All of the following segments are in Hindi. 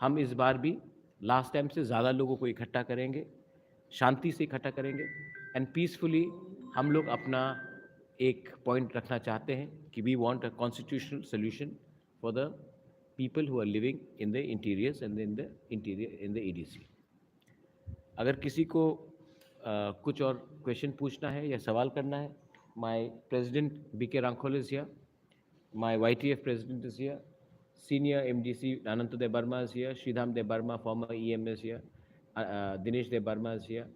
हम इस बार भी लास्ट टाइम से ज़्यादा लोगों को इकट्ठा करेंगे, शांति से इकट्ठा करेंगे एंड पीसफुली हम लोग अपना एक पॉइंट रखना चाहते हैं कि we want a constitutional solution for the people who are living in the interiors and in the EDC. अगर किसी को कुछ और क्वेश्चन पूछना है या सवाल करना है, my president BK Rangkhol is here, my YTF president is here, senior MDC Anantoday Barma is here, Sridham De Barma, former EM is here, Dinesh De Barma is here,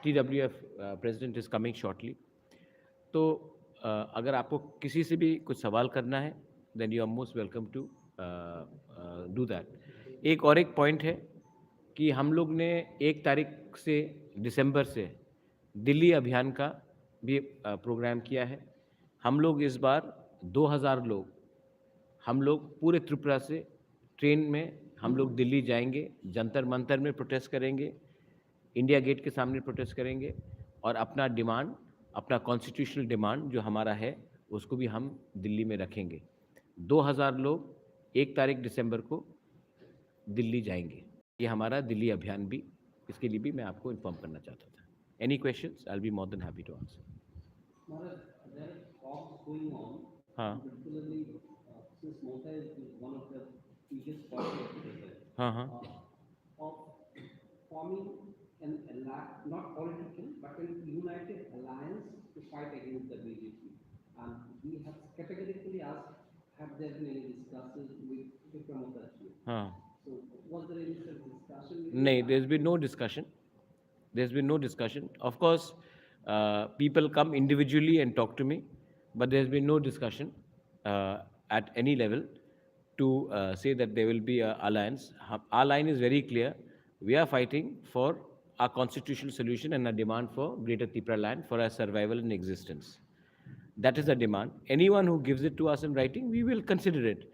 TWF president is coming shortly. तो अगर आपको किसी से भी कुछ सवाल करना है then you are most welcome to do that. एक पॉइंट है कि हम लोग ने 1 तारीख से दिसंबर से दिल्ली अभियान का भी प्रोग्राम किया है। हम लोग इस बार 2000 लोग हम लोग पूरे त्रिपुरा से ट्रेन में हम लोग दिल्ली जाएंगे, जंतर मंतर में प्रोटेस्ट करेंगे, इंडिया गेट के सामने प्रोटेस्ट करेंगे और अपना डिमांड, अपना कॉन्स्टिट्यूशनल डिमांड जो हमारा है उसको भी हम दिल्ली में रखेंगे। 2000 लोग 1 तारीख दिसंबर को दिल्ली जाएंगे। ये हमारा दिल्ली अभियान भी, इसके लिए भी मैं आपको इन्फॉर्म करना चाहता था। Any questions? I will be more than happy to answer. हाँ since Mota is one of the biggest parties, हाँ हाँ of forming not political, but an united alliance to fight against the BJP. And we have categorically asked, have there been any discussions with Vikram Mukherjee? हाँ So, was there any such discussion? नहीं, there's been no discussion. There's been no discussion. Of course, people come individually and talk to me, but there's been no discussion at any level to say that there will be an alliance. Our line is very clear. We are fighting for our constitutional solution and a demand for Greater Tripura land for our survival and existence. That is the demand. Anyone who gives it to us in writing, we will consider it.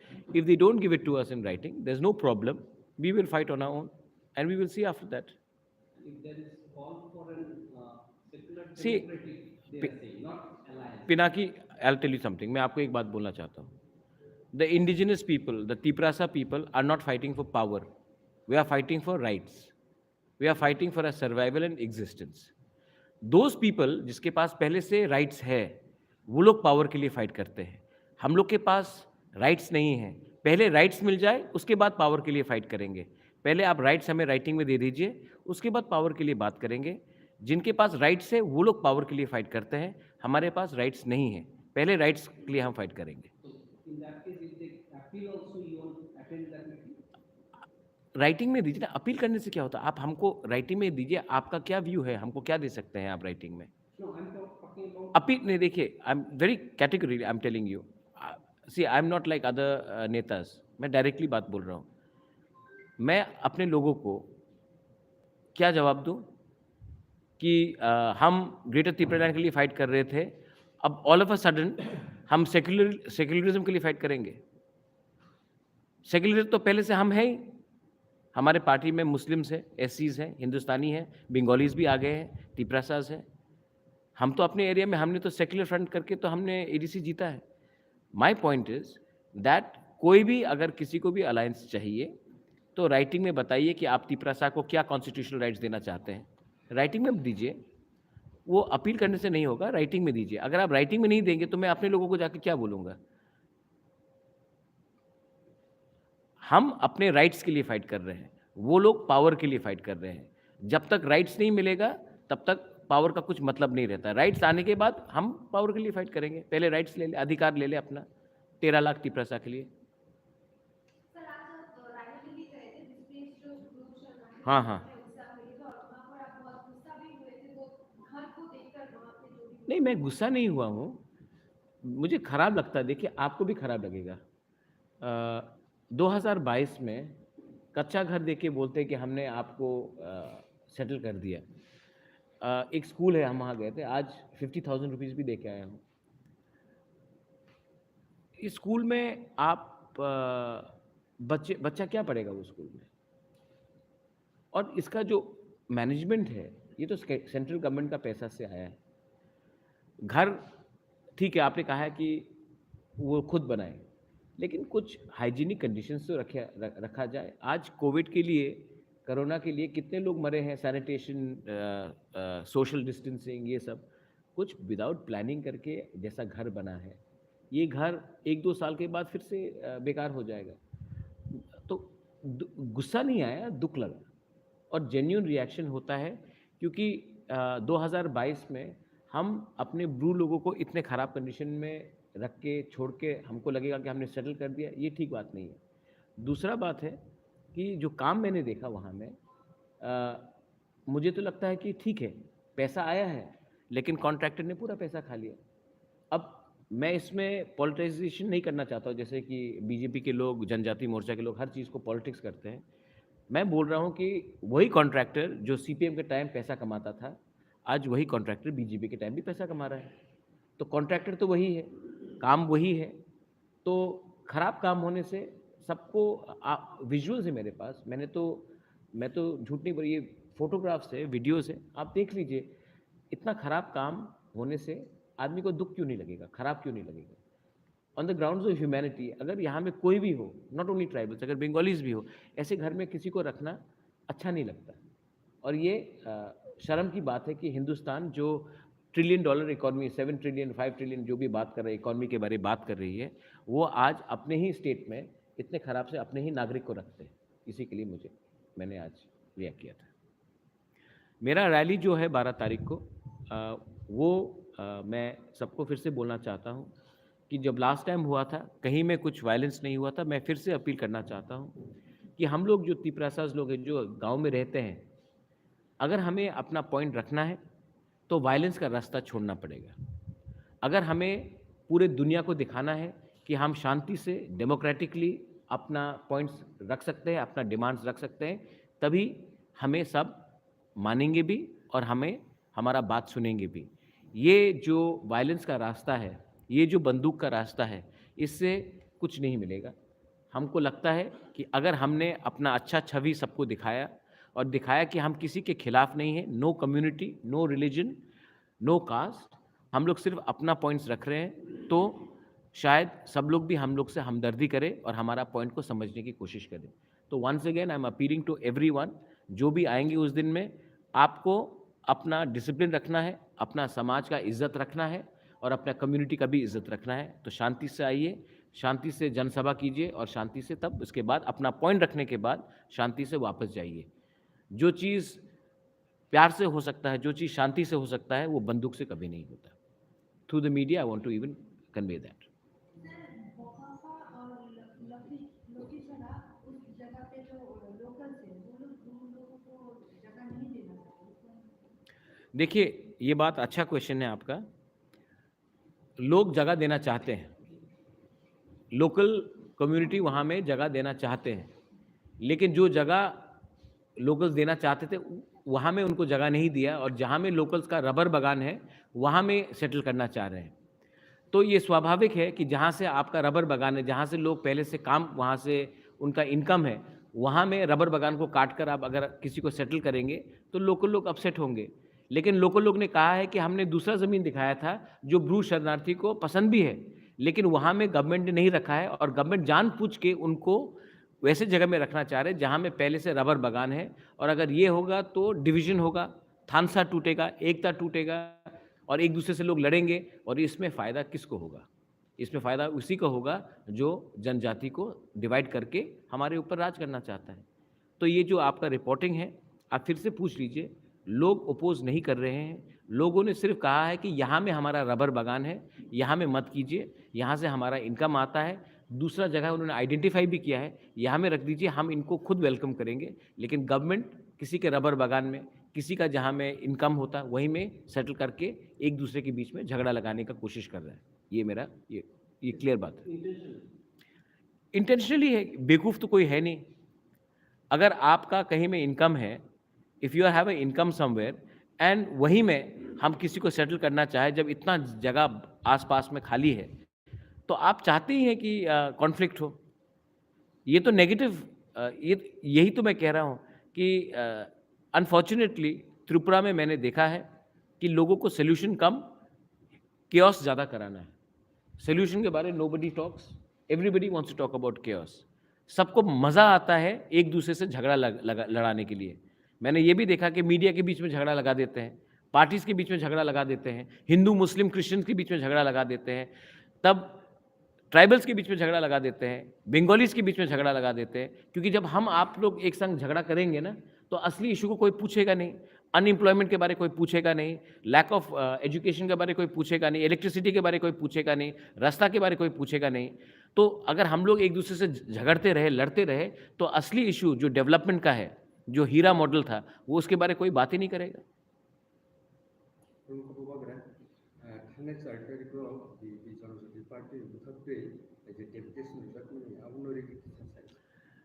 If they don't give it to us in writing, there's no problem. We will fight on our own, and we will see after that. If there is call for an secular See, democratic, they are saying, not alliance. Pinaki, I'll tell you something. मैं आपको एक बात बोलना चाहता हूँ. The indigenous people, the Tiprasa people, are not fighting for power. We are fighting for rights. We are fighting for a survival and existence. Those people जिसके पास पहले से rights है, वो लोग पावर के लिए फाइट करते हैं। हम लोग के पास राइट्स नहीं है, पहले राइट्स मिल जाए उसके बाद पावर के लिए फाइट करेंगे। पहले आप राइट्स हमें राइटिंग में दे दीजिए, उसके बाद पावर के लिए बात करेंगे। जिनके पास राइट्स है वो लोग पावर के लिए फाइट करते हैं, हमारे पास राइट्स नहीं है, पहले राइट्स के लिए हम फाइट करेंगे। राइटिंग में दीजिए ना, अपील करने से क्या होता है? आप हमको राइटिंग में दीजिए, आपका क्या व्यू है, हमको क्या दे सकते हैं आप राइटिंग में? अपील नहीं, देखिए, I am very categorically I am telling you, see I am not like other नेताज, मैं डायरेक्टली बात बोल रहा हूँ। मैं अपने लोगों को क्या जवाब दूँ कि हम ग्रेटर त्रिपुरा के लिए फाइट कर रहे थे, अब ऑल ऑफ अ सडन हम सेक्युलरिज्म के लिए फाइट करेंगे। सेक्युलरिज्म तो पहले से हम है ही, हमारे पार्टी में मुस्लिम्स हैं, एससीज हैं, हिंदुस्तानी हैं, बंगालीज भी आ गए हैं, तिपरासाज हैं। हम तो अपने एरिया में हमने तो सेक्युलर फ्रंट करके तो हमने एडीसी जीता है। माय पॉइंट इज दैट कोई भी अगर किसी को भी अलायंस चाहिए तो राइटिंग में बताइए कि आप तिपरासा को क्या कॉन्स्टिट्यूशनल राइट्स देना चाहते हैं, राइटिंग में दीजिए। वो अपील करने से नहीं होगा, राइटिंग में दीजिए। अगर आप राइटिंग में नहीं देंगे तो मैं अपने लोगों को जाके क्या बोलूँगा? हम अपने राइट्स के लिए फाइट कर रहे हैं, वो लोग पावर के लिए फाइट कर रहे हैं। जब तक राइट्स नहीं मिलेगा तब तक पावर का कुछ मतलब नहीं रहता। राइट्स आने के बाद हम पावर के लिए फाइट करेंगे। पहले राइट्स ले ले, अधिकार ले ले अपना 13 लाख तिपरासा के लिए। हाँ हाँ, नहीं, मैं गुस्सा नहीं हुआ हूँ, मुझे खराब लगता है। देखिए, आपको भी खराब लगेगा। 2022 में कच्चा घर देके बोलते हैं कि हमने आपको सेटल कर दिया। एक स्कूल है, हम वहाँ गए थे, आज 50,000 रुपीज़ भी दे के आया हूँ। इस स्कूल में आप बच्चा क्या पढ़ेगा वो स्कूल में? और इसका जो मैनेजमेंट है ये तो सेंट्रल गवर्नमेंट का पैसा से आया है। घर ठीक है, आपने कहा है कि वो खुद बनाए, लेकिन कुछ हाइजीनिक कंडीशंस तो रखा जाए। आज कोविड के लिए, कोरोना के लिए कितने लोग मरे हैं, सैनिटेशन, सोशल डिस्टेंसिंग, ये सब कुछ विदाउट प्लानिंग करके जैसा घर बना है, ये घर 1-2 साल के बाद फिर से बेकार हो जाएगा। तो गुस्सा नहीं आया, दुख लगा और जेन्युइन रिएक्शन होता है, क्योंकि 2022 में हम अपने ब्रू लोगों को इतने ख़राब कंडीशन में रख के छोड़ के हमको लगेगा कि हमने सेटल कर दिया, ये ठीक बात नहीं है। दूसरा बात है कि जो काम मैंने देखा वहाँ में, मुझे तो लगता है कि ठीक है, पैसा आया है, लेकिन कॉन्ट्रैक्टर ने पूरा पैसा खा लिया। अब मैं इसमें पॉलिटिसाइजेशन नहीं करना चाहता हूँ, जैसे कि बीजेपी के लोग, जनजाति मोर्चा के लोग हर चीज़ को पॉलिटिक्स करते हैं। मैं बोल रहा हूँ कि वही कॉन्ट्रैक्टर जो सीपीएम के टाइम पैसा कमाता था, आज वही कॉन्ट्रैक्टर बीजेपी के टाइम भी पैसा कमा रहा है। तो कॉन्ट्रैक्टर तो वही है, काम वही है। तो खराब काम होने से सबको विजुअल्स है मेरे पास, मैं तो झूठ नहीं बोल, ये फोटोग्राफ्स है, वीडियोस है, आप देख लीजिए। इतना खराब काम होने से आदमी को दुख क्यों नहीं लगेगा, खराब क्यों नहीं लगेगा? On the grounds of humanity, अगर यहाँ में कोई भी हो, नॉट ओनली ट्राइबल्स, अगर बंगालीज भी हो, ऐसे घर में किसी को रखना अच्छा नहीं लगता। और ये शर्म की बात है कि हिंदुस्तान जो $1 ट्रिलियन इकॉनमी, 7 ट्रिलियन, 5 ट्रिलियन जो भी बात कर रही है, इकॉनमी के बारे में बात कर रही है, वो आज अपने ही स्टेट में इतने खराब से अपने ही नागरिक को रखते हैं। इसी के लिए मैंने आज रिएक्ट किया था। मेरा रैली जो है 12 तारीख को, मैं सबको फिर से बोलना चाहता हूँ कि जब लास्ट टाइम हुआ था, कहीं में कुछ वायलेंस नहीं हुआ था। मैं फिर से अपील करना चाहता हूँ कि हम लोग जो तिपरासाज लोग हैं, जो गांव में रहते हैं, अगर हमें अपना पॉइंट रखना है तो वायलेंस का रास्ता छोड़ना पड़ेगा। अगर हमें पूरे दुनिया को दिखाना है कि हम शांति से डेमोक्रेटिकली अपना पॉइंट्स रख सकते हैं, अपना डिमांड्स रख सकते हैं, तभी हमें सब मानेंगे भी और हमारा बात सुनेंगे भी। ये जो वायलेंस का रास्ता है, ये जो बंदूक का रास्ता है, इससे कुछ नहीं मिलेगा। हमको लगता है कि अगर हमने अपना अच्छा छवि सबको दिखाया और दिखाया कि हम किसी के खिलाफ नहीं हैं, no community, no religion, no caste, हम लोग सिर्फ अपना पॉइंट्स रख रहे हैं, तो शायद सब लोग भी हम लोग से हमदर्दी करें और हमारा पॉइंट को समझने की कोशिश करें। तो once again I am appealing to everyone, जो भी आएंगे उस दिन में, आपको अपना डिसिप्लिन रखना है, अपना समाज का इज्जत रखना है और अपना कम्युनिटी का भी इज्जत रखना है। तो शांति से आइए, शांति से जनसभा कीजिए और शांति से तब उसके बाद अपना पॉइंट रखने के बाद शांति से वापस जाइए। जो चीज़ प्यार से हो सकता है, जो चीज़ शांति से हो सकता है, वो बंदूक से कभी नहीं होता। Through the media I want to even convey that. देखिए, ये बात अच्छा क्वेश्चन है आपका। लोग जगह देना चाहते हैं, लोकल कम्युनिटी वहाँ में जगह देना चाहते हैं, लेकिन जो जगह लोकल्स देना चाहते थे वहाँ में उनको जगह नहीं दिया, और जहाँ में लोकल्स का रबर बागान है वहाँ में सेटल करना चाह रहे हैं। तो ये स्वाभाविक है कि जहाँ से आपका रबर बागान है, जहाँ से लोग पहले से काम, वहाँ से उनका इनकम है, वहाँ में रबर बागान को काट कर आप अगर किसी को सेटल करेंगे तो लोकल लोग अपसेट होंगे। लेकिन लोकल लोग ने कहा है कि हमने दूसरा ज़मीन दिखाया था जो ब्रू शरणार्थी को पसंद भी है, लेकिन वहाँ में गवर्नमेंट ने नहीं रखा है, और गवर्नमेंट जानबूझ के उनको वैसे जगह में रखना चाह रहे हैं जहाँ में पहले से रबर बागान है। और अगर ये होगा तो डिवीज़न होगा, थानसा टूटेगा, एकता टूटेगा और एक दूसरे से लोग लड़ेंगे, और इसमें फ़ायदा किसको होगा? इसमें फ़ायदा उसी को होगा जो जनजाति को डिवाइड करके हमारे ऊपर राज करना चाहता है। तो ये जो आपका रिपोर्टिंग है, आप फिर से पूछ लीजिए, लोग अपोज़ नहीं कर रहे हैं। लोगों ने सिर्फ कहा है कि यहाँ में हमारा रबर बागान है, यहाँ में मत कीजिए, यहाँ से हमारा इनकम आता है। दूसरा जगह उन्होंने आइडेंटिफाई भी किया है, यहाँ में रख दीजिए, हम इनको खुद वेलकम करेंगे। लेकिन गवर्नमेंट किसी के रबर बागान में, किसी का जहाँ में इनकम होता है वहीं में सेटल करके एक दूसरे के बीच में झगड़ा लगाने का कोशिश कर रहा है। ये मेरा ये क्लियर बात है। इंटेंशनली है, बेवकूफ़ तो कोई है नहीं। अगर आपका कहीं में इनकम है, if you have a income somewhere, and वहीं में हम किसी को सेटल करना चाहें, जब इतना जगह आसपास में खाली है, तो आप चाहते ही हैं कि कॉन्फ्लिक्ट हो। ये तो नेगेटिव, यही तो मैं कह रहा हूँ कि अनफॉर्चुनेटली त्रिपुरा में मैंने देखा है कि लोगों को सोल्यूशन कम, केओस ज़्यादा कराना है। सोल्यूशन के बारे में nobody talks, Everybody wants to talk about chaos. सबको मज़ा आता है एक दूसरे से झगड़ा लड़ाने के लिए. मैंने ये भी देखा कि मीडिया के बीच में झगड़ा लगा देते हैं, पार्टीज़ के बीच में झगड़ा लगा देते हैं, हिंदू मुस्लिम क्रिश्चियंस के बीच में झगड़ा लगा देते हैं, तब ट्राइबल्स के बीच में झगड़ा लगा देते हैं, बंगालीज़ के बीच में झगड़ा लगा देते हैं, क्योंकि जब हम आप लोग एक संग झगड़ा करेंगे ना, तो असली इशू को कोई पूछेगा नहीं. अनएम्प्लॉयमेंट के बारे कोई पूछेगा नहीं, लैक ऑफ एजुकेशन के बारे कोई पूछेगा नहीं, इलेक्ट्रिसिटी के बारे कोई पूछेगा नहीं, रास्ता के बारे कोई पूछेगा नहीं. तो अगर हम लोग एक दूसरे से झगड़ते रहे, लड़ते रहे, तो असली इशू जो डेवलपमेंट का है, जो हीरा मॉडल था, वो उसके बारे कोई बात ही नहीं करेगा.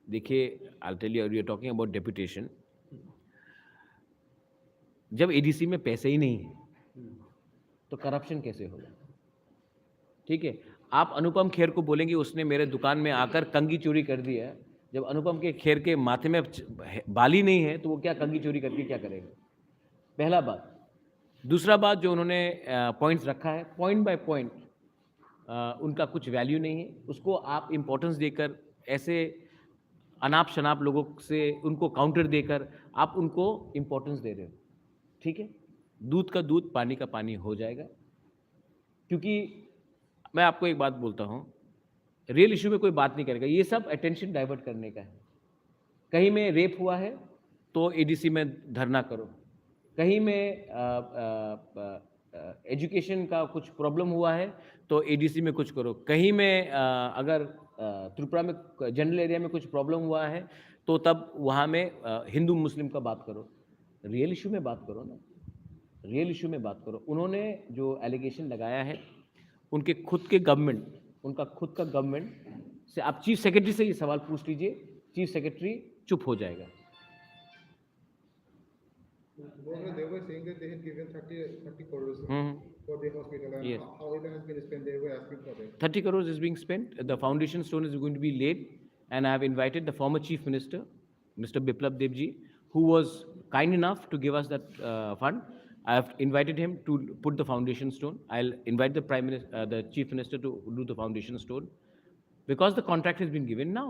देखिए, I'll tell you, you're talking about deputation. जब एडीसी में पैसे ही नहीं है, तो करप्शन कैसे होगा? ठीक है, आप अनुपम खेर को बोलेंगे उसने मेरे दुकान में आकर कंघी चोरी कर दी है. जब अनुपम के खेर के माथे में बाल ही नहीं है, तो वो क्या कंघी चोरी करके क्या करेगा? पहला बात. दूसरा बात, जो उन्होंने पॉइंट्स रखा है, पॉइंट बाय पॉइंट उनका कुछ वैल्यू नहीं है. उसको आप इम्पोर्टेंस देकर, ऐसे अनाप शनाप लोगों से उनको काउंटर देकर आप उनको इम्पोर्टेंस दे रहे हो. ठीक है, दूध का दूध, पानी का पानी हो जाएगा. क्योंकि मैं आपको एक बात बोलता हूँ, रियल इशू में कोई बात नहीं करेगा. ये सब अटेंशन डाइवर्ट करने का है. कहीं में रेप हुआ है तो एडीसी में धरना करो, कहीं में एजुकेशन का कुछ प्रॉब्लम हुआ है तो एडीसी में कुछ करो, कहीं में अगर त्रिपुरा में जनरल एरिया में कुछ प्रॉब्लम हुआ है तो तब वहाँ में हिंदू मुस्लिम का बात करो. रियल इशू में बात करो ना, रियल इशू में बात करो. उन्होंने जो एलिगेशन लगाया है, उनके खुद के गवर्नमेंट, उनका खुद का गवर्नमेंट से आप चीफ सेक्रेटरी से ये सवाल पूछ लीजिए, चीफ सेक्रेटरी चुप हो जाएगा. They were saying that they had given 30 crores for the hospital, and Yes. how it has been spent, they were asking for that. 30 crores is being spent. The foundation stone is going to be laid, and I have invited the former chief minister, Mr. Biplab Debji, who was kind enough to give us that fund. I have invited him to put the foundation stone. I'll invite the prime minister, the chief minister, to do the foundation stone, because the contract has been given now.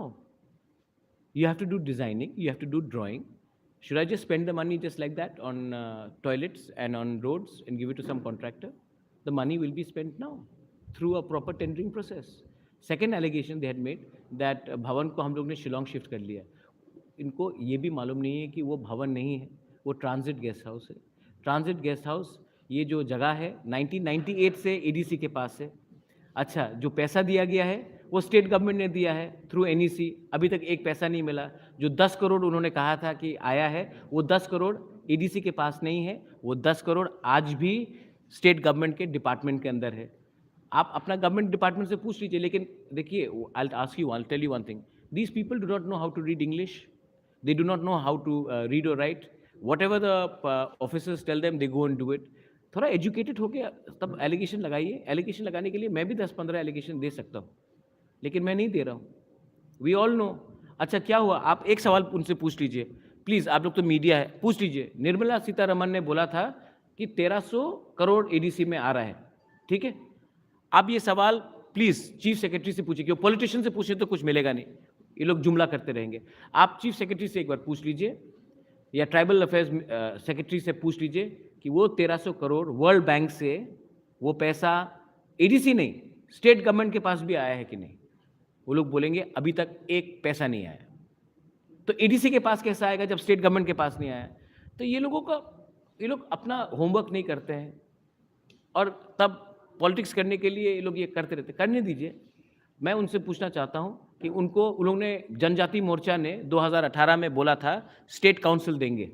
You have to do designing, you have to do drawing. Should I just spend the money just like that on toilets and on roads and give it to some contractor? The money will be spent now through a proper tendering process. Second allegation they had made that भवन को हम लोग ने शिलोंग शिफ्ट कर लिया. इनको ये भी मालूम नहीं है कि वो भवन नहीं है, वो ट्रांजिट गेस्ट हाउस है. ट्रांजिट गेस्ट हाउस, ये जो जगह है 1998 से एडीसी के पास है. अच्छा, जो पैसा दिया गया है वो स्टेट गवर्नमेंट ने दिया है थ्रू एनईसी. अभी तक एक पैसा नहीं मिला. जो 10 करोड़ उन्होंने कहा था कि आया है, वो 10 करोड़ एडीसी के पास नहीं है. वो 10 करोड़ आज भी स्टेट गवर्नमेंट के डिपार्टमेंट के अंदर है. आप अपना गवर्नमेंट डिपार्टमेंट से पूछ लीजिए. लेकिन देखिए, I ask you, I tell you one thing, these people do not know how to read English, they do not know how to read और write. Whatever the officers tell them, they go and do it. थोड़ा एजुकेटेड हो गया तब एलिगेशन लगाइए. एलिगेशन लगाने के लिए मैं भी 10-15 एलिगेशन दे सकता हूँ, लेकिन मैं नहीं दे रहा हूँ. We all know. अच्छा, क्या हुआ? आप एक सवाल उनसे पूछ लीजिए प्लीज़. आप लोग तो मीडिया है, पूछ लीजिए. निर्मला सीतारमन ने बोला था कि 1300 करोड़ एडीसी में आ रहा है. ठीक है, आप ये सवाल प्लीज़ चीफ सेक्रेटरी से पूछिए. क्यों पॉलिटिशियन से पूछे तो कुछ मिलेगा नहीं, ये लोग जुमला करते रहेंगे. आप चीफ सेक्रेटरी से एक बार पूछ लीजिए, या ट्राइबल अफेयर्स सेक्रेटरी से पूछ लीजिए कि वो 1300 करोड़ वर्ल्ड बैंक से वो पैसा एडीसी नहीं, स्टेट गवर्नमेंट के पास भी आया है कि नहीं. वो लोग बोलेंगे अभी तक एक पैसा नहीं आया. तो एडीसी के पास कैसा आएगा जब स्टेट गवर्नमेंट के पास नहीं आया? तो ये लोग अपना होमवर्क नहीं करते हैं, और तब पॉलिटिक्स करने के लिए ये लोग ये करते रहते. करने दीजिए. मैं उनसे पूछना चाहता हूं कि उन लोगों ने, जनजाति मोर्चा ने 2018 में बोला था स्टेट काउंसिल देंगे.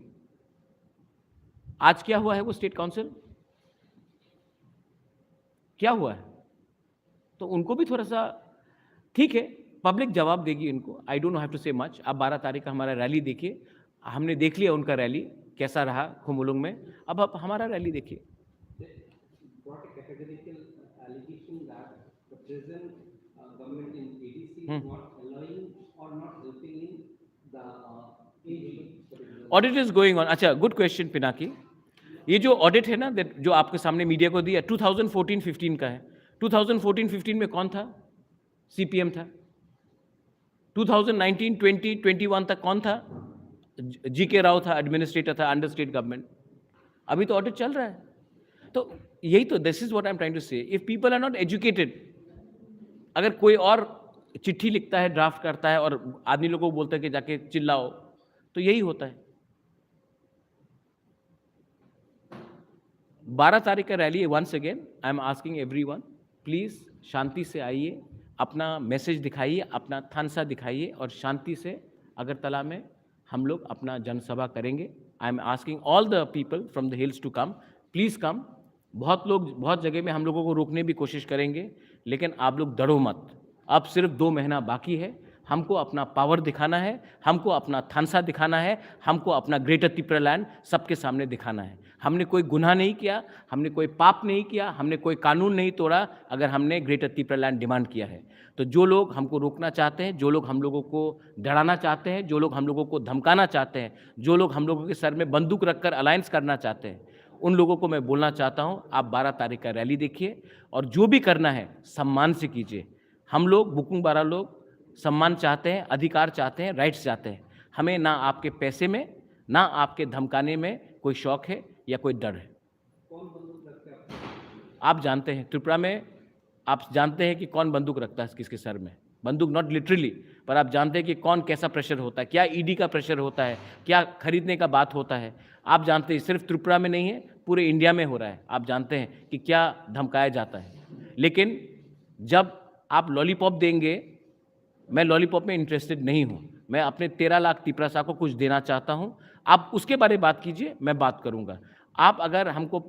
आज क्या हुआ है वो स्टेट काउंसिल? क्या हुआ है? तो उनको भी थोड़ा सा, ठीक है, पब्लिक जवाब देगी इनको. आई डोंट हैव टू से मच. आप 12 तारीख का हमारा रैली देखिए. हमने देख लिया उनका रैली कैसा रहा खुमुलुंग में. अब आप हमारा रैली देखिए. Brought a categorical allegation that the present government in ADC is not allowing or not helping in the AG. Audit is going on. अच्छा, गुड क्वेश्चन पिनाकी. ये जो ऑडिट है ना, जो आपके सामने मीडिया को दिया, 2014-15 का है. 2014-15 में कौन था? CPM था। 2019, 20, 21 तक कौन था? GK राव था, एडमिनिस्ट्रेटर था अंडर स्टेट गवर्नमेंट। अभी तो ऑडिट चल रहा है। तो यही तो, this is what I am trying to say, if people are not educated, अगर कोई और चिट्ठी लिखता है, ड्राफ्ट करता है और आदमी लोगों को बोलता है कि जाके चिल्लाओ, तो यही होता है। 12 तारीख का रैली है। Once again I am asking everyone, please शांति से आइए, अपना मैसेज दिखाइए, अपना थानसा दिखाइए और शांति से अगरतला में हम लोग अपना जनसभा करेंगे। I am asking all the people from the hills to come, please come. बहुत लोग बहुत जगह में हम लोगों को रोकने की कोशिश करेंगे, लेकिन आप लोग डरो मत। अब सिर्फ 2 महीना बाकी है, हमको अपना पावर दिखाना है, हमको अपना थानसा दिखाना है, हमको अपना ग्रेटर त्रिपुरा लैंड सबके सामने दिखाना है। हमने कोई गुनाह नहीं किया, हमने कोई पाप नहीं किया, हमने कोई कानून नहीं तोड़ा अगर हमने ग्रेटर त्रिपुरा लैंड डिमांड किया है। तो जो लोग हमको रोकना चाहते हैं, जो लोग हम लोगों को डराना चाहते हैं, जो लोग हम लोगों को धमकाना चाहते हैं, जो लोग हम लोगों के सर में बंदूक रखकर अलायंस करना चाहते हैं, उन लोगों को मैं बोलना चाहता हूं, आप 12 तारीख का रैली देखिए और जो भी करना है सम्मान से कीजिए। हम लोग बुकुंग बारा लोग सम्मान चाहते हैं, अधिकार चाहते हैं, राइट्स चाहते हैं। हमें ना आपके पैसे में, ना आपके धमकाने में कोई शौक है या कोई डर है। कौन बंदूक रखते हैं आपको? आप जानते हैं त्रिपुरा में, आप जानते हैं कि कौन बंदूक रखता है किसके सर में। बंदूक नॉट लिटरली, पर आप जानते हैं कि कौन कैसा प्रेशर होता है, क्या ईडी का प्रेशर होता है, क्या खरीदने का बात होता है। आप जानते हैं सिर्फ त्रिपुरा में नहीं है, पूरे इंडिया में हो रहा है। आप जानते हैं कि क्या धमकाया जाता है। लेकिन जब आप लॉलीपॉप देंगे, मैं लॉलीपॉप में इंटरेस्टेड नहीं हूं। मैं अपने 13 लाख तिपरासा को कुछ देना चाहता हूं। आप उसके बारे में बात कीजिए, मैं बात करूंगा। आप अगर हमको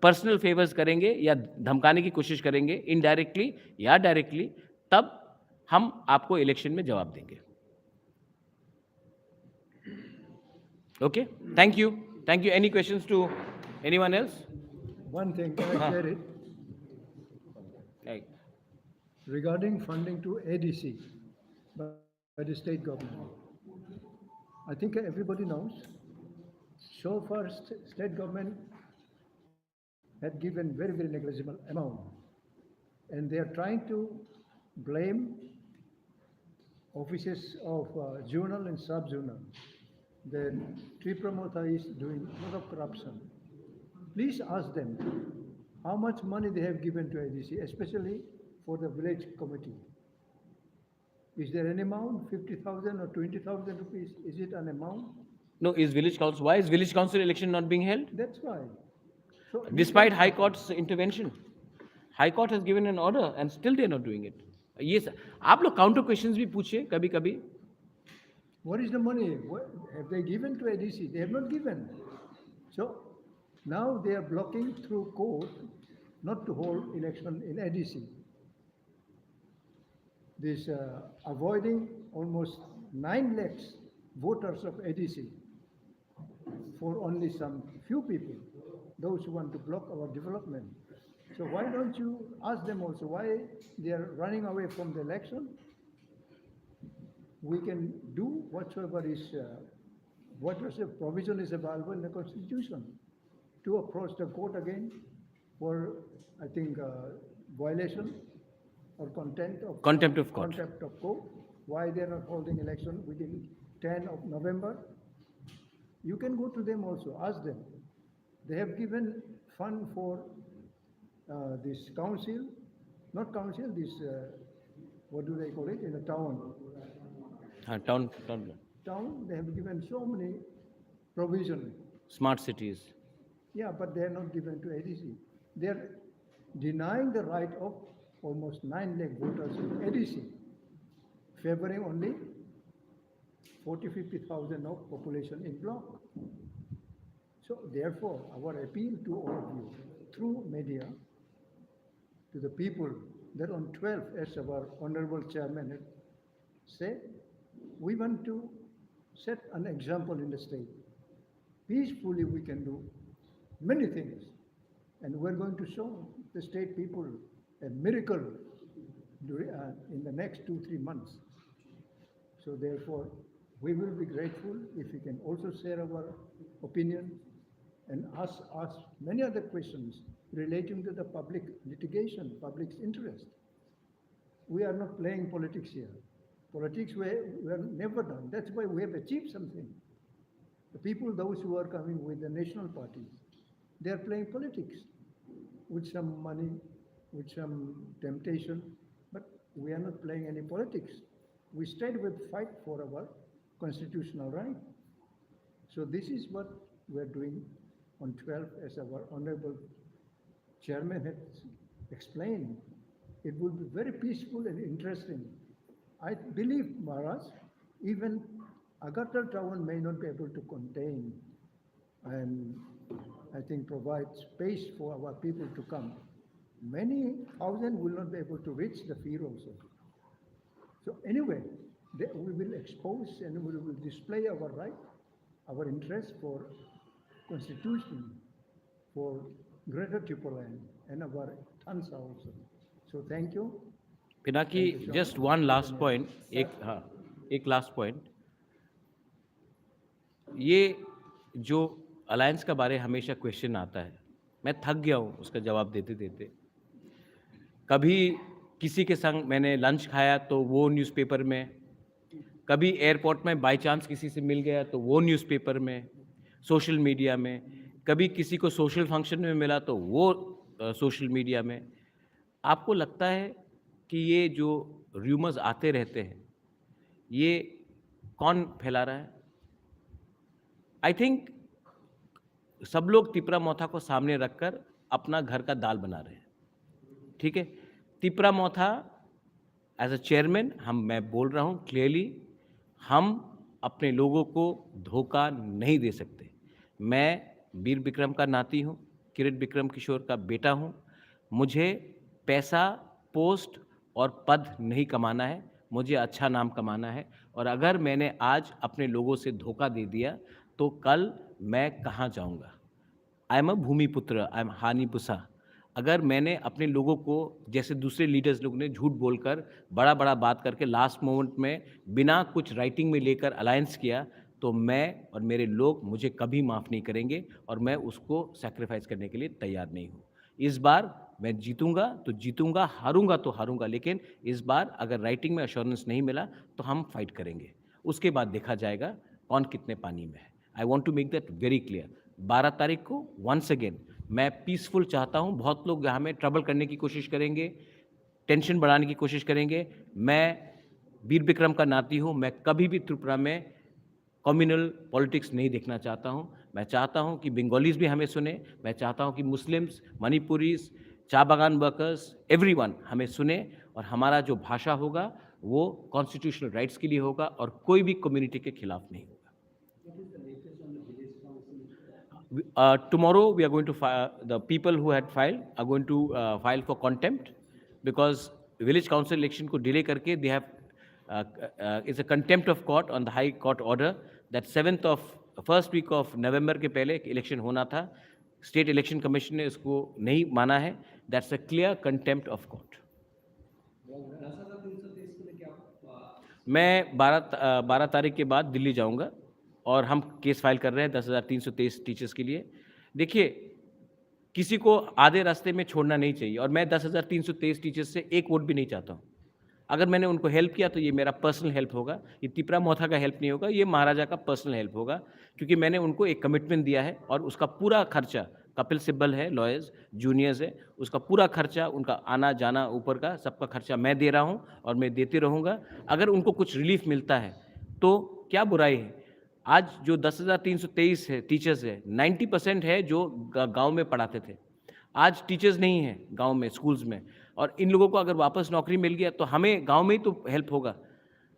पर्सनल फेवर्स करेंगे या धमकाने की कोशिश करेंगे इनडायरेक्टली या डायरेक्टली, तब हम आपको इलेक्शन में जवाब देंगे। Okay, thank you, thank you. Any questions to anyone else? One thing, can I share it? Right. Regarding funding to ADC by the state government. I think everybody knows, so far state government had given very, very negligible amount. And they are trying to blame offices of zonal and sub-zonal. The Tripramotha is doing a lot of corruption. Please ask them how much money they have given to ADC, especially for the village committee. Is there an amount, 50,000 or 20,000 rupees? Is it an amount? No, is village council, why is village council election not being held? That's why. So Despite High Court's intervention, High Court has given an order and still they are not doing it. Yes, आप लोग काउंटर क्वेश्चंस भी पूछिए कभी कभी। what is the money? What, have they given to ADC? They have not given. So now they are blocking through court not to hold election in ADC. This avoiding almost 9 lakhs voters of ADC for only some few people, those who want to block our development. So why don't you ask them also why they are running away from the election? We can do whatsoever provision is available in the Constitution to approach the court again for, I think, violation or contempt of court. Contempt of court. Why they are not holding election within 10 of November? You can go to them also, ask them. They have given fund for this council, not council, this, what do they call it, in the town. Town, They have given so many provision. smart cities. Yeah, but they are not given to ADC. They are denying the right of almost 9 lakh voters in ADC, favoring only 40,000-50,000 of population in block. So therefore, our appeal to all of you through media to the people that on 12th, as our honorable chairman had said, we want to set an example in the state. Peacefully we can do many things. And we're going to show the state people a miracle in the next 2-3 months. So therefore, we will be grateful if you can also share our opinion and ask many other questions relating to the public litigation, public's interest. we are not playing politics here. Politics we are never done. That's why we have achieved something. The people, those who are coming with the national parties, they are playing politics with some money, with some temptation, but we are not playing any politics. We stayed with fight for our constitutional right. So this is what we are doing on 12th, as our honorable chairman has explained. It will be very peaceful and interesting. I believe, Maharaj, even Agartala town may not be able to contain and I think provide space for our people to come. Many thousands will not be able to reach the field also. So anyway, we will expose and we will display our right, our interest for constitution, for Greater Tripoland and our Tansa also. So thank you. Pinaki, just one last point, एक last point. ये जो अलायंस का बारे हमेशा क्वेश्चन आता है, मैं थक गया हूँ उसका जवाब देते देते. कभी किसी के संग मैंने लंच खाया तो वो न्यूज़पेपर में, कभी एयरपोर्ट में बाय चांस किसी से मिल गया तो वो न्यूज़पेपर में, सोशल मीडिया में, कभी किसी को सोशल फंक्शन में मिला तो वो सोशल मीडिया में. आपको लगता है कि ये जो र्यूमर्स आते रहते हैं ये कौन फैला रहा है? आई थिंक सब लोग तिपरा मोथा को सामने रखकर अपना घर का दाल बना रहे हैं. ठीक है, तिपरा मोथा एज अ चेयरमैन मैं बोल रहा हूँ क्लियरली, हम अपने लोगों को धोखा नहीं दे सकते. मैं वीर विक्रम का नाती हूँ, किरीट विक्रम किशोर का बेटा हूँ. मुझे पैसा, पोस्ट और पद नहीं कमाना है, मुझे अच्छा नाम कमाना है. और अगर मैंने आज अपने लोगों से धोखा दे दिया तो कल मैं कहाँ जाऊँगा? I am a भूमिपुत्र, I am हानि बुसा. अगर मैंने अपने लोगों को जैसे दूसरे लीडर्स लोग ने झूठ बोलकर बड़ा बात करके लास्ट मोमेंट में बिना कुछ राइटिंग में लेकर अलायंस किया तो मैं और मेरे लोग मुझे कभी माफ़ नहीं करेंगे और मैं उसको सैक्रिफाइस करने के लिए तैयार नहीं हूँ. इस बार मैं जीतूंगा तो जीतूंगा, हारूंगा तो हारूंगा, लेकिन इस बार अगर राइटिंग में अश्योरेंस नहीं मिला तो हम फाइट करेंगे. उसके बाद देखा जाएगा कौन कितने पानी में है. I want to make that very clear. 12 तारीख को वंस अगेन मैं पीसफुल चाहता हूँ. बहुत लोग यहाँ में ट्रबल करने की कोशिश करेंगे, टेंशन बढ़ाने की कोशिश करेंगे. मैं वीर विक्रम का नाती हूँ, मैं कभी भी त्रिपुरा में कम्युनल पॉलिटिक्स नहीं देखना चाहता हूँ. मैं चाहता हूँ कि बंगालीज भी हमें सुने, मैं चाहता हूँ कि मुस्लिम्स, मणिपुरीज, चा बागान वर्कर्स, एवरीवन हमें सुने और हमारा जो भाषा होगा वो कॉन्स्टिट्यूशनल राइट्स के लिए होगा और कोई भी कम्युनिटी के खिलाफ नहीं होगा. Tomorrow we are going to the people who had filed are going to file for contempt because village council election को delay करके they have it's a contempt of court on the high court order that 7th of first week of November के पहले इलेक्शन होना था. स्टेट इलेक्शन कमीशन ने इसको नहीं माना है. That's a clear contempt of court. मैं 12 तारीख के बाद दिल्ली जाऊंगा और हम केस फाइल कर रहे हैं 10,323 टीचर्स के लिए. देखिए, किसी को आधे रास्ते में छोड़ना नहीं चाहिए और मैं 10,323 टीचर्स से एक वोट भी नहीं चाहता हूँ. अगर मैंने उनको हेल्प किया तो ये मेरा पर्सनल हेल्प होगा, ये तिपरा मोथा का हेल्प नहीं होगा, ये महाराजा का पर्सनल हेल्प होगा, क्योंकि मैंने उनको एक कमिटमेंट दिया है और उसका पूरा खर्चा, कपिल सिब्बल है, लॉयर्स, जूनियर्स है, उसका पूरा खर्चा, उनका आना जाना ऊपर का सबका खर्चा मैं दे रहा हूँ और मैं देते रहूँगा. अगर उनको कुछ रिलीफ मिलता है तो क्या बुराई है. आज जो 10,323 है टीचर्स है, 90% है जो गाँव में पढ़ाते थे. आज टीचर्स नहीं हैं गांव में, स्कूल्स में, और इन लोगों को अगर वापस नौकरी मिल गया तो हमें गांव में ही तो हेल्प होगा.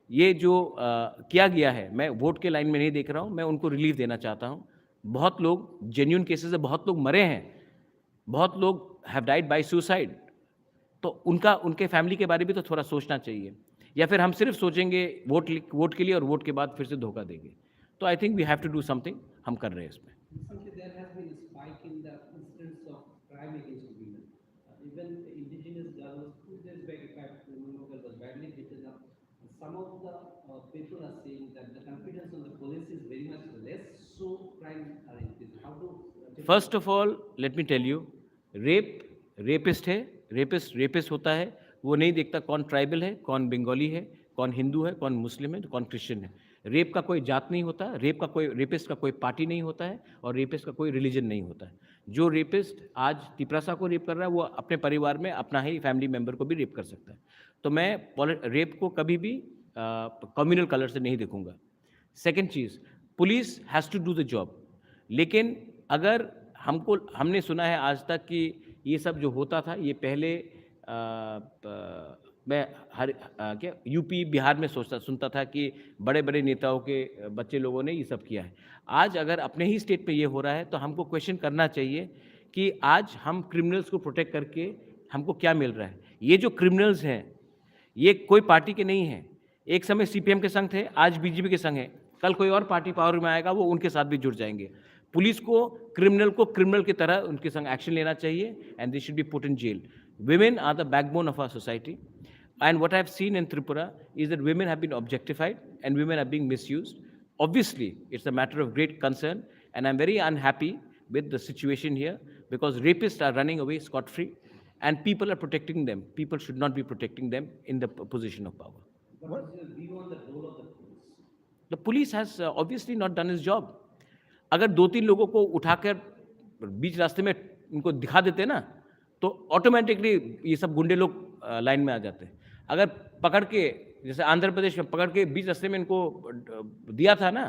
ये जो किया गया है, मैं वोट के लाइन में नहीं देख रहा हूं, मैं उनको रिलीफ देना चाहता हूं. बहुत लोग जेन्युइन केसेस है, बहुत लोग मरे हैं, बहुत लोग हैव डाइड बाय सुसाइड, तो उनके फैमिली के बारे में भी तो थोड़ा सोचना चाहिए. या फिर हम सिर्फ सोचेंगे वोट के लिए और वोट के बाद फिर से धोखा देंगे. तो I think we have to do something. हम कर रहे हैं इसमें. There has been a spike in the incidence of crime against women. Even indigenous girls, 2 days back, if I remember, was badly beaten up. Some of the people are saying that the confidence on the police is very much less, so crime are increasing. How do? First of all let me tell you, rapist है, रेपिस्ट होता है, वो नहीं देखता कौन ट्राइबल है, कौन बंगाली है, कौन हिंदू है, कौन मुस्लिम है, कौन क्रिश्चियन है। रेप का कोई जात नहीं होता, रेपिस्ट का कोई पार्टी नहीं होता है और रेपिस्ट का कोई रिलीजन नहीं होता है। जो रेपिस्ट आज तिपरासा को रेप कर रहा है, वो अपने परिवार में अपना ही फैमिली मेंबर को भी रेप कर सकता है। तो मैं रेप को कभी भी कम्युनल कलर से नहीं देखूंगा। सेकेंड चीज़, police has to do the job. लेकिन अगर हमने सुना है आज तक कि ये सब जो होता था, ये पहले मैं क्या यूपी बिहार में सुनता था कि बड़े बड़े नेताओं के बच्चे लोगों ने ये सब किया है। आज अगर अपने ही स्टेट पे ये हो रहा है तो हमको क्वेश्चन करना चाहिए कि आज हम क्रिमिनल्स को प्रोटेक्ट करके हमको क्या मिल रहा है। ये जो क्रिमिनल्स हैं ये कोई पार्टी के नहीं हैं। एक समय सीपीएम के संग थे, आज बीजेपी के संग है, कल कोई और पार्टी पावर में आएगा, वो उनके साथ भी जुड़ जाएंगे। पुलिस को क्रिमिनल की तरह उनके संग एक्शन लेना चाहिए and they should be put in jail. Women are the backbone of our society, and what I've seen in Tripura is that women have been objectified and women are being misused. Obviously, it's a matter of great concern, and I'm very unhappy with the situation here because rapists are running away scot-free, and people are protecting them. People should not be protecting them in the position of power. What is your view on the role of the police? The police has obviously not done its job. अगर 2-3 लोगों को उठाकर बीच रास्ते में उनको दिखा देते ना, तो ऑटोमेटिकली ये सब गुंडे लोग लाइन में आ जाते हैं। अगर पकड़ के, जैसे आंध्र प्रदेश में पकड़ के बीच रास्ते में इनको दिया था ना,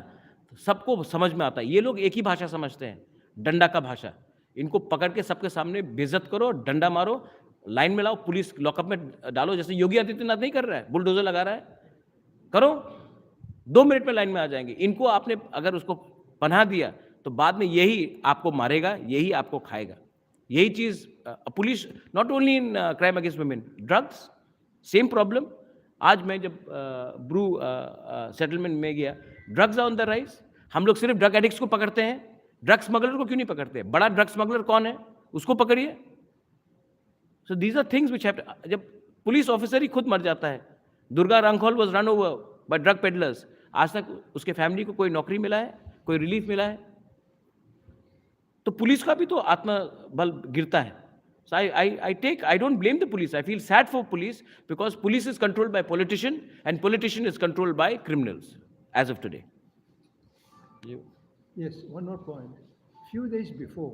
तो सबको समझ में आता है। ये लोग एक ही भाषा समझते हैं, डंडा का भाषा। इनको पकड़ के सबके सामने बेइज्जत करो, डंडा मारो, लाइन में लाओ, पुलिस लॉकअप में डालो, जैसे योगी आदित्यनाथ नहीं कर रहा है, बुलडोजर लगा रहा है। करो, 2 मिनट में लाइन में आ जाएंगे। इनको आपने अगर उसको पनाह दिया तो बाद में यही आपको मारेगा, यही आपको खाएगा। यही चीज़ police, not only in crime against women, drugs same problem. आज मैं जब ब्रू सेटलमेंट में गया, drugs are on the rise. हम लोग सिर्फ ड्रग एडिक्ट्स को पकड़ते हैं, ड्रग स्मगलर को क्यों नहीं पकड़ते? बड़ा ड्रग स्मगलर कौन है, उसको पकड़िए। So these are things which have, जब पुलिस ऑफिसर ही खुद मर जाता है। Durga Rankhol was run over by drug peddlers, आज तक उसके फैमिली को कोई नौकरी मिला है, कोई रिलीफ मिला है? तो पुलिस का भी तो आत्मबल गिरता है। So I don't blame the police. I feel sad for police because police is controlled by politician and politician is controlled by criminals as of today. Yes, one more point. Few days before,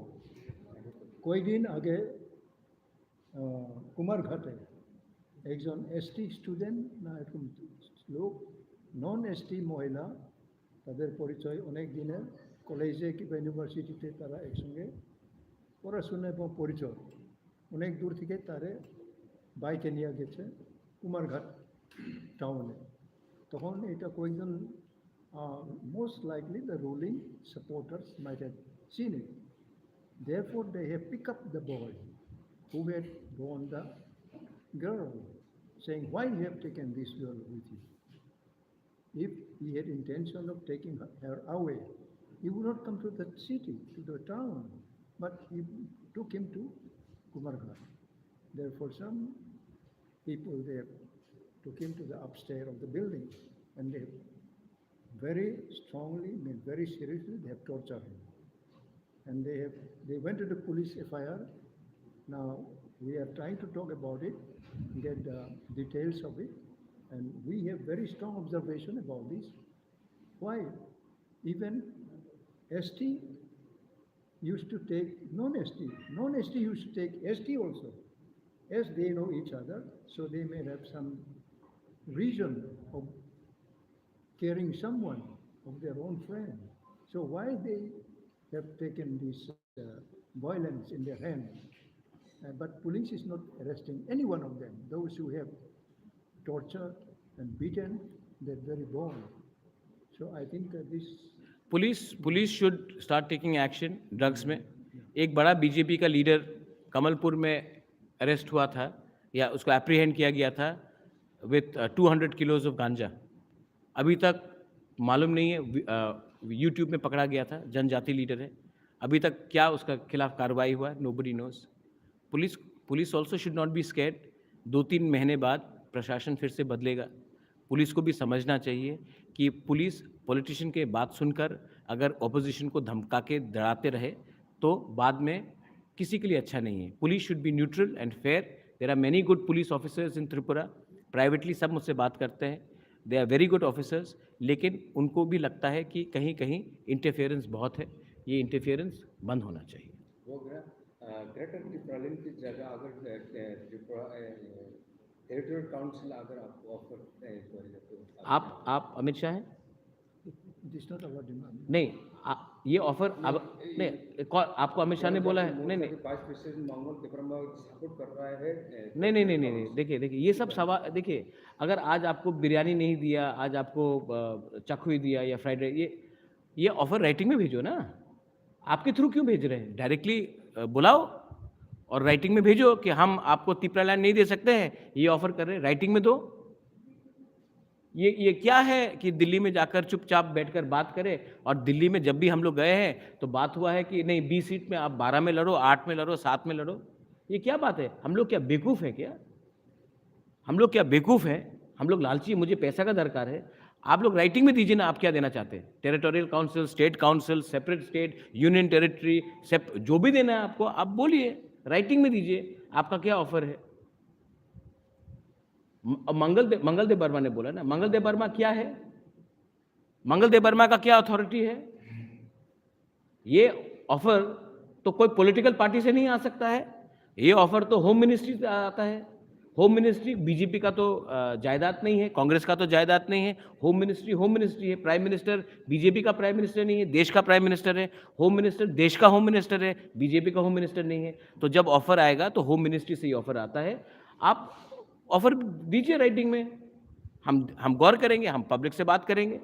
कोई दिन आगे कुमारघाटे একজন এসটি স্টুডেন্ট না এরকম লোক নন এসটি মহিলা, তাদের পরিচয় অনেক দিনের, কলেজে কিংবা ইউনিভার্সিটিতে তারা একসঙ্গে পড়াশোনা এবং পরিচয়, অনেক দূর থেকে তারে বাইকে নিয়ে গেছে কুমারঘাট টাউনে। তখন এটা কয়েকজন most likely the ruling supporters might have seen it. Therefore, they have picked up the boy who had born the girl, saying, why you have taken this girl with you? If he had intention of taking her away, he would not come to the city, to the town, but he took him to Kumarghat. Therefore, some people there took him to the upstairs of the building, and they very strongly, very seriously, they have tortured him. And they went to the police FIR. Now we are trying to talk about it, get the details of it, and we have very strong observation about this. Why? Even ST used to take non-ST. Non-ST used to take ST also, as they know each other, so they may have some reason of carrying someone of their own friend. So why they have taken this violence in their hand? But police is not arresting any one of them. Those who have tortured and beaten their very bone. So I think this police should start taking action drugs में। एक बड़ा बीजेपी का लीडर कमलपुर में अरेस्ट हुआ था, या उसको एप्रीहेंड किया गया था विथ 200 किलोज ऑफ गांजा। अभी तक मालूम नहीं है, यूट्यूब में पकड़ा गया था, जनजाति लीडर है। अभी तक क्या उसका खिलाफ कार्रवाई हुआ है, nobody knows. Police also should not be scared. 2-3 महीने बाद प्रशासन फिर से बदलेगा। पुलिस को भी समझना चाहिए कि पुलिस पॉलिटिशियन के बात सुनकर अगर ऑपोजिशन को धमका के डराते रहे तो बाद में किसी के लिए अच्छा नहीं है। Police should be neutral and fair there are many good police officers in Tripura, privately सब मुझसे बात करते हैं, they are very good officers, लेकिन उनको भी लगता है कि कहीं कहीं इंटरफेरेंस बहुत है, ये इंटरफेरेंस बंद होना चाहिए। वो ग्रेटर त्रिपुरालैंड की जगह अगर त्रिपुरा टेरिटोरियल काउंसिल अगर आपको ऑफर करेगा तो आप अमित शाह हैं? It is not our demand. नहीं, ये ऑफर अब नहीं, आपको अमित शाह ने बोला है? नहीं नहीं वाइस प्रेसिडेंट मंगल तिब्रमा सपोर्ट कर रहा है। नहीं नहीं नहीं नहीं नहीं, देखिए ये सब सवाल, देखिए अगर आज आपको बिरयानी नहीं दिया, आज आपको चखुई दिया या फ्राइड राइस, ये ऑफर राइटिंग में भेजो ना, आपके थ्रू क्यों भेज रहे हैं? डायरेक्टली बुलाओ और राइटिंग में भेजो कि हम आपको त्रिपुरालैंड नहीं दे सकते हैं, ये ऑफर कर रहे हैं, राइटिंग में दो। ये क्या है कि दिल्ली में जाकर चुपचाप बैठकर बात करें, और दिल्ली में जब भी हम लोग गए हैं तो बात हुआ है कि नहीं 20 सीट में आप 12 में लड़ो, 8 में लड़ो, 7 में लड़ो, ये क्या बात है? हम लोग क्या बेवकूफ़ हैं क्या? हम लोग क्या बेवकूफ़ हैं? हम लोग लालची, मुझे पैसा का दरकार है, आप लोग राइटिंग में दीजिए ना, आप क्या देना चाहते हैं? Territorial council, state council, separate state, union territory, जो भी देना है आपको आप बोलिए, राइटिंग में दीजिए, आपका क्या ऑफर है? मंगल देव वर्मा ने बोला ना, मंगल देव वर्मा क्या है? मंगल देव वर्मा का क्या अथॉरिटी है? ये ऑफर तो कोई पॉलिटिकल पार्टी से नहीं आ सकता है, ये ऑफर तो होम मिनिस्ट्री से आता है। होम मिनिस्ट्री बीजेपी का तो जायदाद नहीं है, कांग्रेस का तो जायदाद नहीं है, होम मिनिस्ट्री है। प्राइम मिनिस्टर बीजेपी का प्राइम मिनिस्टर नहीं है, देश का प्राइम मिनिस्टर है। होम मिनिस्टर देश का होम मिनिस्टर है, बीजेपी का होम मिनिस्टर नहीं है। तो जब ऑफर आएगा तो होम मिनिस्ट्री से ही ऑफर आता है, आप ऑफर दीजिए राइटिंग में, हम गौर करेंगे, हम पब्लिक से बात करेंगे।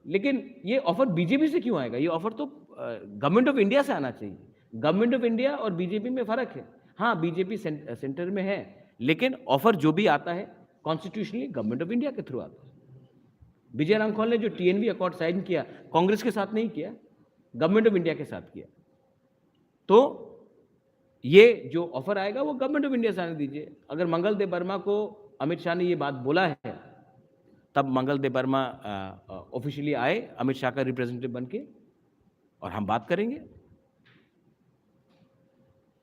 लेकिन ये ऑफर बीजेपी से क्यों आएगा? ये ऑफर तो गवर्नमेंट ऑफ इंडिया से आना चाहिए। गवर्नमेंट ऑफ इंडिया और बीजेपी में फर्क है। हाँ, बीजेपी सेंटर में है, लेकिन ऑफर जो भी आता है कॉन्स्टिट्यूशनली गवर्नमेंट ऑफ इंडिया के थ्रू आता है। विजय रामखोल ने जो TNV अकॉर्ड साइन किया, कांग्रेस के साथ नहीं किया, गवर्नमेंट ऑफ इंडिया के साथ किया। तो ये जो ऑफर आएगा वो गवर्नमेंट ऑफ इंडिया से आने दीजिए। अगर मंगल देव वर्मा को अमित शाह ने ये बात बोला है, तब मंगल देव वर्मा ऑफिशियली आए अमित शाह का रिप्रेजेंटेटिव बन के, और हम बात करेंगे।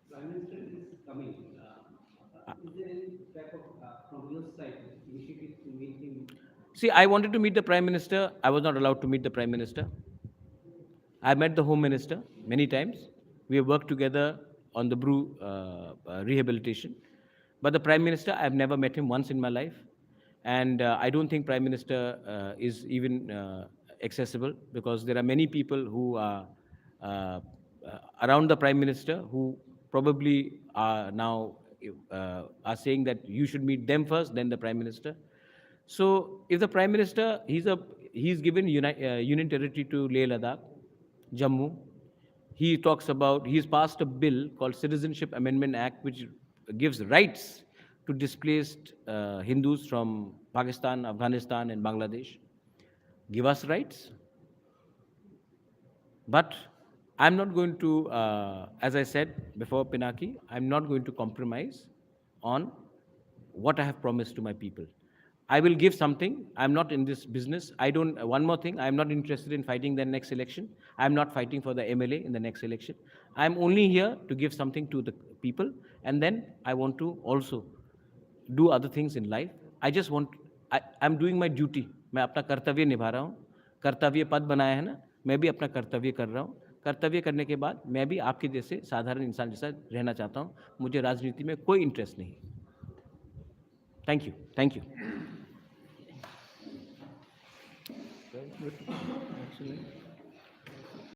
Prime Minister is coming. Is there any type of, from your side, initiative to meet him? See, I wanted to meet the Prime Minister. I was not allowed to meet the Prime Minister. I met the Home Minister many times. We have worked together on the Brew rehabilitation. But the Prime Minister, I have never met him once in my life. And I don't think Prime Minister is even accessible, because there are many people who are around the Prime Minister who probably are now are saying that you should meet them first, then the Prime Minister. So if the Prime Minister, he's given Union Territory to Leh Ladakh, Jammu. He's passed a bill called Citizenship Amendment Act, which gives rights to displaced Hindus from Pakistan, Afghanistan and Bangladesh. Give us rights. But I'm not going to, as I said before, Pinaki, I'm not going to compromise on what I have promised to my people. I will give something. I'm not in this business. One more thing, I'm not interested in fighting the next election. I'm not fighting for the MLA in the next election. I'm only here to give something to the people, and then I want to also do other things in life. I'm doing my duty. मैं अपना कर्तव्य निभा रहा हूँ। कर्तव्य पद बनाया है ना, मैं भी अपना कर्तव्य कर रहा हूँ। कर्तव्य करने के बाद मैं भी आपके जैसे साधारण इंसान जैसा रहना चाहता हूँ। मुझे राजनीति में कोई इंटरेस्ट नहीं। Thank you. Excellent.